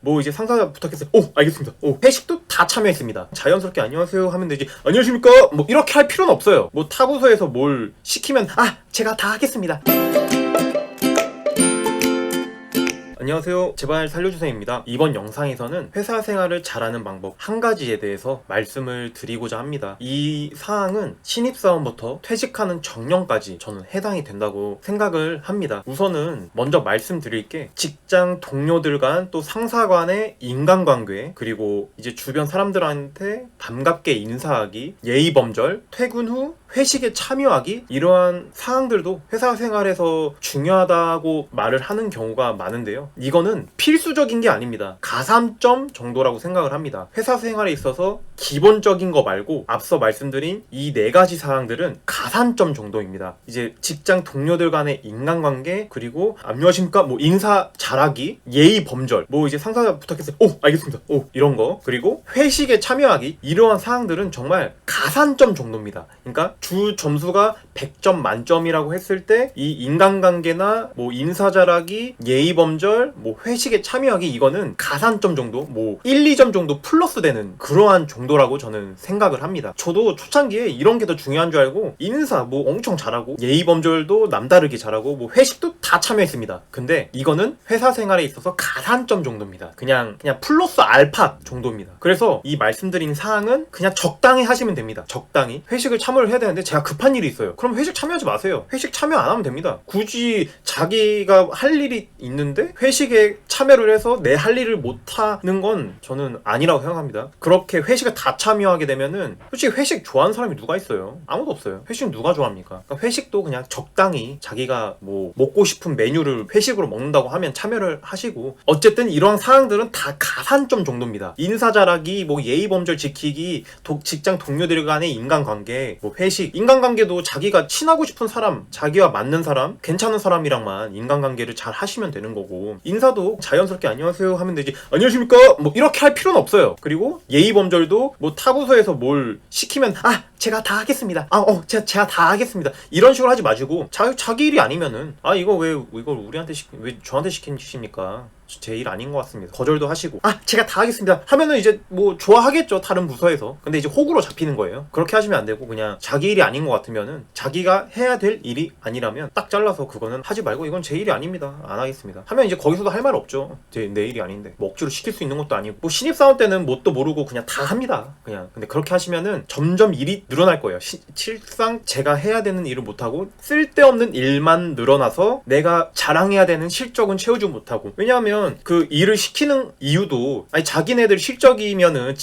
뭐 이제 상사 부탁했어요. 오, 알겠습니다. 오, 회식도 다 참여했습니다. 자연스럽게 안녕하세요 하면 되지. 안녕하십니까? 뭐 이렇게 할 필요는 없어요. 뭐 타 부서에서 뭘 시키면 제가 다 하겠습니다. 안녕하세요. 제발 살려주세요입니다. 이번 영상에서는 회사 생활을 잘하는 방법 한 가지에 대해서 말씀을 드리고자 합니다. 이 사항은 신입사원부터 퇴직하는 정년까지 저는 해당이 된다고 생각을 합니다. 우선은 먼저 말씀드릴 게 직장 동료들 간 또 상사 간의 인간관계, 그리고 이제 주변 사람들한테 반갑게 인사하기, 예의범절, 퇴근 후 회식에 참여하기, 이러한 사항들도 회사 생활에서 중요하다고 말을 하는 경우가 많은데요. 이거는 필수적인 게 아닙니다. 가산점 정도라고 생각을 합니다. 회사 생활에 있어서 기본적인 거 말고 앞서 말씀드린 이 4가지 사항들은 가산점 정도입니다. 이제 직장 동료들 간의 인간관계, 그리고 안녕하십니까? 뭐 인사 잘하기, 예의 범절, 뭐 이제 상사 부탁했어요. 오, 알겠습니다. 오, 이런 거. 그리고 회식에 참여하기, 이러한 사항들은 정말 가산점 정도입니다. 그러니까 주 점수가 100점 만점이라고 했을 때 이 인간관계나 뭐 인사 잘하기, 예의 범절, 뭐 회식에 참여하기, 이거는 가산점 정도, 뭐 1, 2점 정도 플러스 되는 그러한 정도라고 저는 생각을 합니다. 저도 초창기에 이런 게 더 중요한 줄 알고 인사 뭐 엄청 잘하고 예의 범절도 남다르게 잘하고 뭐 회식도 다 참여했습니다. 근데 이거는 회사 생활에 있어서 가산점 정도입니다. 그냥 플러스 알파 정도입니다. 그래서 이 말씀드린 사항은 그냥 적당히 하시면 됩니다. 적당히. 회식을 참여를 해야 되는데 제가 급한 일이 있어요. 그럼 회식 참여하지 마세요. 회식 참여 안 하면 됩니다. 굳이 자기가 할 일이 있는데 회식에 참여를 해서 내 할 일을 못 하는 건 저는 아니라고 생각합니다. 그렇게 회식에 다 참여하게 되면은 솔직히 회식 좋아하는 사람이 누가 있어요? 아무도 없어요. 회식 누가 좋아합니까? 그러니까 회식도 그냥 적당히 자기가 뭐 먹고 싶은 메뉴를 회식으로 먹는다고 하면 참여를 하시고, 어쨌든 이러한 사항들은 다 가산점 정도입니다. 인사 잘하기, 뭐 예의 범절 지키기, 직장 동료들 간의 인간관계, 뭐 회식, 인간관계도 자기가 친하고 싶은 사람, 자기와 맞는 사람, 괜찮은 사람이랑만 인간관계를 잘 하시면 되는 거고, 인사도 자연스럽게 안녕하세요 하면 되지. 안녕하십니까? 뭐 이렇게 할 필요는 없어요. 그리고 예의 범절도 뭐 타 부서에서 뭘 시키면 제가 다 하겠습니다. 제가 다 하겠습니다. 이런 식으로 하지 마시고, 자기 일이 아니면은 이거 왜 이걸 우리한테 왜 저한테 시키십니까? 제 일 아닌 것 같습니다. 거절도 하시고, 제가 다 하겠습니다 하면은 이제 뭐 좋아하겠죠, 다른 부서에서. 근데 이제 호구로 잡히는 거예요. 그렇게 하시면 안 되고, 그냥 자기 일이 아닌 것 같으면은, 자기가 해야 될 일이 아니라면 딱 잘라서 그거는 하지 말고, 이건 제 일이 아닙니다, 안 하겠습니다 하면 이제 거기서도 할 말 없죠. 내 일이 아닌데 뭐 억지로 시킬 수 있는 것도 아니고, 뭐 신입사원 때는 뭣도 모르고 그냥 다 합니다, 그냥. 근데 그렇게 하시면은 점점 일이 늘어날 거예요. 실상 제가 해야 되는 일을 못하고 쓸데없는 일만 늘어나서 내가 자랑해야 되는 실적은 채우지 못하고. 왜냐하면 그 일을 시키는 이유도, 자기네들 실적이면은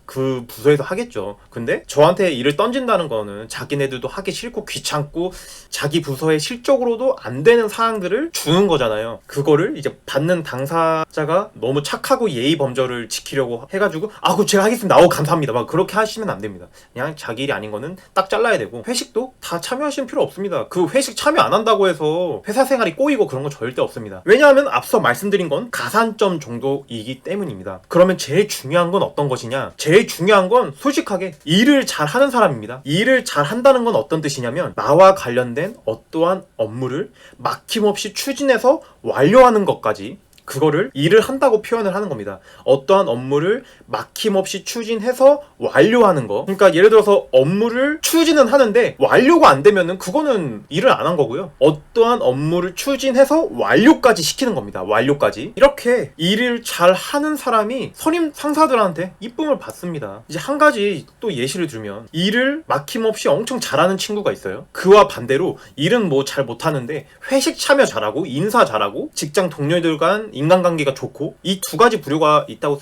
그 부서에서 하겠죠. 근데 저한테 일을 던진다는 거는 자기네들도 하기 싫고 귀찮고 자기 부서의 실적으로도 안 되는 사항들을 주는 거잖아요. 그거를 이제 받는 당사자가 너무 착하고 예의 범절을 지키려고 해가지고 그거 제가 하겠습니다, 감사합니다, 막 그렇게 하시면 안 됩니다. 그냥 자기 일이 아닌 거는 딱 잘라야 되고, 회식도 다 참여하시는 필요 없습니다. 그 회식 참여 안 한다고 해서 회사 생활이 꼬이고 그런 거 절대 없습니다. 왜냐하면 앞서 말씀드린 건 가산점 정도이기 때문입니다. 그러면 제일 중요한 건 어떤 것이냐? 제일 중요한 건 솔직하게 일을 잘 하는 사람입니다. 일을 잘 한다는 건 어떤 뜻이냐면, 나와 관련된 어떠한 업무를 막힘없이 추진해서 완료하는 것까지, 그거를 일을 한다고 표현을 하는 겁니다. 어떠한 업무를 막힘없이 추진해서 완료하는 거. 그러니까 예를 들어서 업무를 추진은 하는데 완료가 안 되면은 그거는 일을 안 한 거고요. 어떠한 업무를 추진해서 완료까지 시키는 겁니다. 완료까지. 이렇게 일을 잘 하는 사람이 선임 상사들한테 이쁨을 받습니다. 이제 한 가지 또 예시를 들면, 일을 막힘없이 엄청 잘하는 친구가 있어요. 그와 반대로 일은 뭐 잘 못하는데 회식 참여 잘하고 인사 잘하고 직장 동료들 간 인간관계가 좋고, 이 2가지 부류가 있다고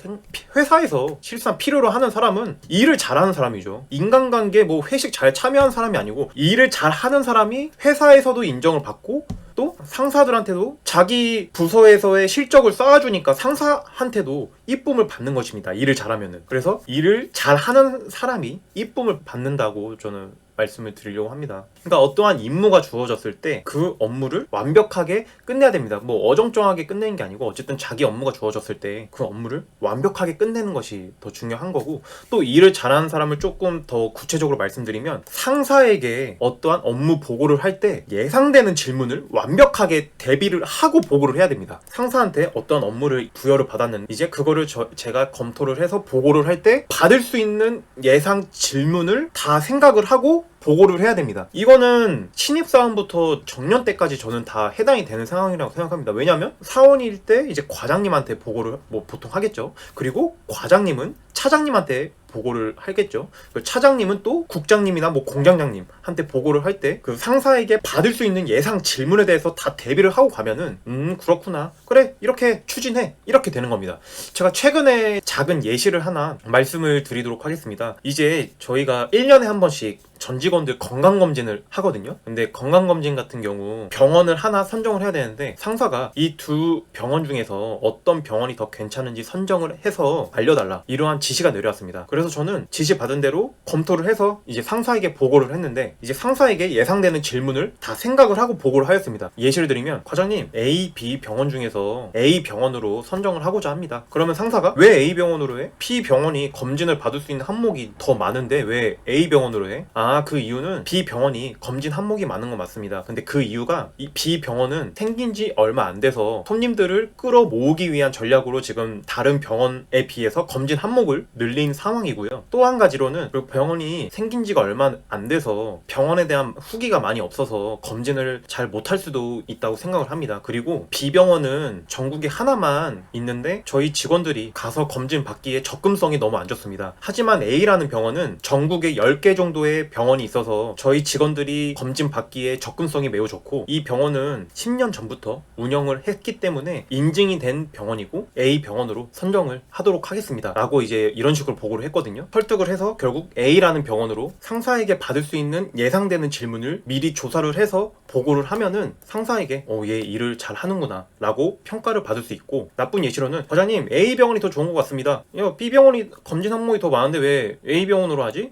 회사에서 실상 필요로 하는 사람은 일을 잘하는 사람이죠. 인간관계 뭐 회식 잘 참여한 사람이 아니고, 일을 잘하는 사람이 회사에서도 인정을 받고, 또 상사들한테도 자기 부서에서의 실적을 쌓아주니까 상사한테도 이쁨을 받는 것입니다, 일을 잘하면은. 그래서 일을 잘하는 사람이 이쁨을 받는다고 저는 말씀을 드리려고 합니다. 그러니까 어떠한 임무가 주어졌을 때 그 업무를 완벽하게 끝내야 됩니다. 뭐 어정쩡하게 끝내는 게 아니고 어쨌든 자기 업무가 주어졌을 때 그 업무를 완벽하게 끝내는 것이 더 중요한 거고, 또 일을 잘하는 사람을 조금 더 구체적으로 말씀드리면 상사에게 어떠한 업무 보고를 할 때 예상되는 질문을 완벽하게 대비를 하고 보고를 해야 됩니다. 상사한테 어떤 업무를 부여를 받았는데 이제 그거를 제가 검토를 해서 보고를 할 때 받을 수 있는 예상 질문을 다 생각을 하고 보고를 해야 됩니다. 이거는 신입사원부터 정년 때까지 저는 다 해당이 되는 상황이라고 생각합니다. 왜냐하면 사원일 때 이제 과장님한테 보고를 뭐 보통 하겠죠. 그리고 과장님은 차장님한테 보고를 하겠죠. 차장님은 또 국장님이나 뭐 공장장님한테 보고를 할 때 그 상사에게 받을 수 있는 예상 질문에 대해서 다 대비를 하고 가면은 그렇구나, 그래, 이렇게 추진해, 이렇게 되는 겁니다. 제가 최근에 작은 예시를 하나 말씀을 드리도록 하겠습니다. 이제 저희가 1년에 한 번씩 전 직원들 건강검진을 하거든요. 근데 건강검진 같은 경우 병원을 하나 선정을 해야 되는데 상사가 이 두 병원 중에서 어떤 병원이 더 괜찮은지 선정을 해서 알려달라, 이러한 지시가 내려왔습니다. 그래서 저는 지시 받은 대로 검토를 해서 이제 상사에게 보고를 했는데, 이제 상사에게 예상되는 질문을 다 생각을 하고 보고를 하였습니다. 예시를 드리면, 과장님 A, B 병원 중에서 A 병원으로 선정을 하고자 합니다. 그러면 상사가 왜 A 병원으로 해? B 병원이 검진을 받을 수 있는 항목이 더 많은데 왜 A 병원으로 해? 그 이유는 B 병원이 검진 항목이 많은 건 맞습니다. 근데 그 이유가 이 B 병원은 생긴 지 얼마 안 돼서 손님들을 끌어모으기 위한 전략으로 지금 다른 병원에 비해서 검진 항목을 늘린 상황이고요. 또 한 가지로는 그 병원이 생긴 지가 얼마 안 돼서 병원에 대한 후기가 많이 없어서 검진을 잘 못할 수도 있다고 생각을 합니다. 그리고 B 병원은 전국에 하나만 있는데 저희 직원들이 가서 검진 받기에 접근성이 너무 안 좋습니다. 하지만 A라는 병원은 전국에 10개 정도의 병원이 있어서 저희 직원들이 검진 받기에 접근성이 매우 좋고, 이 병원은 10년 전부터 운영을 했기 때문에 인증이 된 병원이고 A 병원으로 선정을 하도록 하겠습니다 라고 이제 이런 식으로 보고를 했거든요. 설득을 해서 결국 A라는 병원으로 상사에게 받을 수 있는 예상되는 질문을 미리 조사를 해서 보고를 하면은 상사에게 얘 일을 잘 하는구나 라고 평가를 받을 수 있고, 나쁜 예시로는 과장님 A 병원이 더 좋은 것 같습니다. 야, B 병원이 검진 항목이 더 많은데 왜 A 병원으로 하지?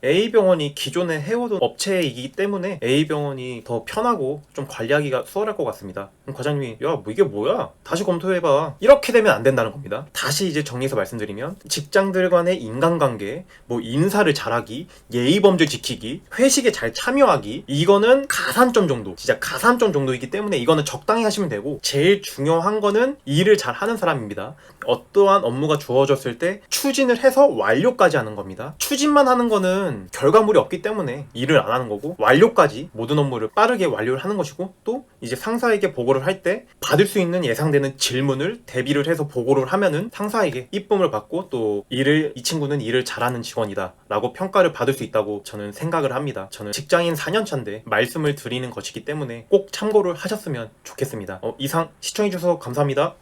A 병원이 기존에 해오던 업체이기 때문에 A 병원이 더 편하고 좀 관리하기가 수월할 것 같습니다. 그럼 과장님이 야, 뭐 이게 뭐야? 다시 검토해봐. 이렇게 되면 안 된다는 겁니다. 다시 이제 정리해서 말씀드리면, 직장들 간의 인간관계, 뭐 인사를 잘하기, 예의범죄 지키기, 회식에 잘 참여하기, 이거는 가산점 정도, 진짜 가산점 정도이기 때문에 이거는 적당히 하시면 되고, 제일 중요한 거는 일을 잘 하는 사람입니다. 어떠한 업무가 주어졌을 때 추진을 해서 완료까지 하는 겁니다. 추진만 하는 거는 결과물이 없기 때문에 일을 안 하는 거고, 완료까지 모든 업무를 빠르게 완료를 하는 것이고, 또 이제 상사에게 보고를 할 때 받을 수 있는 예상되는 질문을 대비를 해서 보고를 하면은 상사에게 이쁨을 받고, 또 이 친구는 일을 잘하는 직원이다 라고 평가를 받을 수 있다고 저는 생각을 합니다. 저는 직장인 4년차인데 말씀을 드리는 것이기 때문에 꼭 참고를 하셨으면 좋겠습니다. 이상 시청해주셔서 감사합니다.